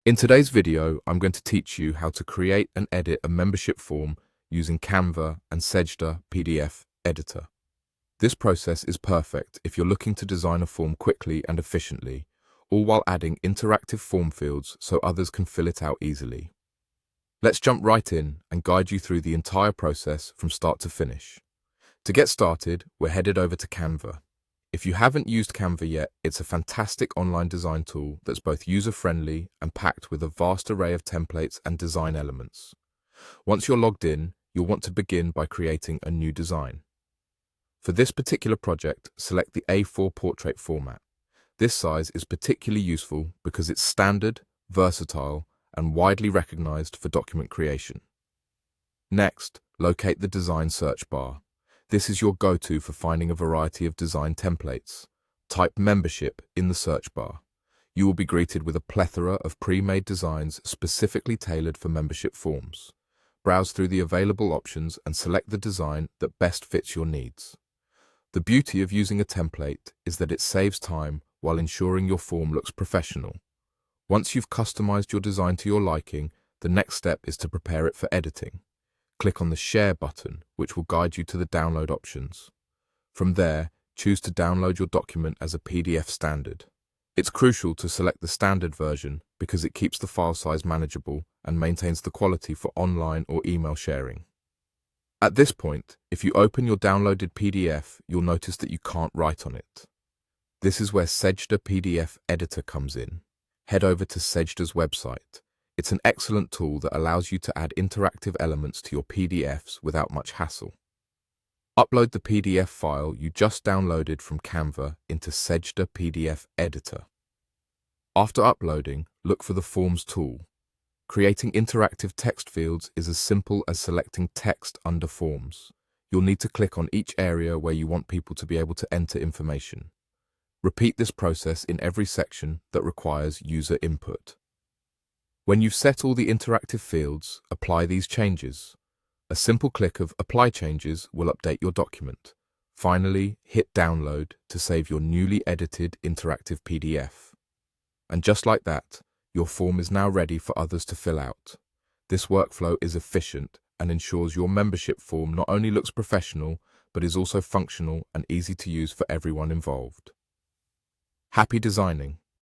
In today's video, I'm going to teach you how to create and edit a membership form using Canva and Sejda PDF editor. This process is perfect if you're looking to design a form quickly and efficiently, all while adding interactive form fields so others can fill it out easily. Let's jump right in and guide you through the entire process from start to finish. To get started, we're headed over to Canva. If you haven't used Canva yet, it's a fantastic online design tool that's both user-friendly and packed with a vast array of templates and design elements. Once you're logged in, you'll want to begin by creating a new design. For this particular project, select the A4 portrait format. This size is particularly useful because it's standard, versatile, and widely recognized for document creation. Next, locate the design search bar. This is your go-to for finding a variety of design templates. Type membership in the search bar. You will be greeted with a plethora of pre-made designs specifically tailored for membership forms. Browse through the available options and select the design that best fits your needs. The beauty of using a template is that it saves time while ensuring your form looks professional. Once you've customized your design to your liking, the next step is to prepare it for editing. Click on the Share button, which will guide you to the download options. From there, choose to download your document as a PDF standard. It's crucial to select the standard version because it keeps the file size manageable and maintains the quality for online or email sharing. At this point, if you open your downloaded PDF, you'll notice that you can't write on it. This is where Sejda PDF Editor comes in. Head over to Sejda's website. It's an excellent tool that allows you to add interactive elements to your PDFs without much hassle. Upload the PDF file you just downloaded from Canva into Sejda PDF Editor. After uploading, look for the Forms tool. Creating interactive text fields is as simple as selecting text under Forms. You'll need to click on each area where you want people to be able to enter information. Repeat this process in every section that requires user input. When you've set all the interactive fields, apply these changes. A simple click of Apply Changes will update your document. Finally, hit Download to save your newly edited interactive PDF. And just like that, your form is now ready for others to fill out. This workflow is efficient and ensures your membership form not only looks professional, but is also functional and easy to use for everyone involved. Happy designing!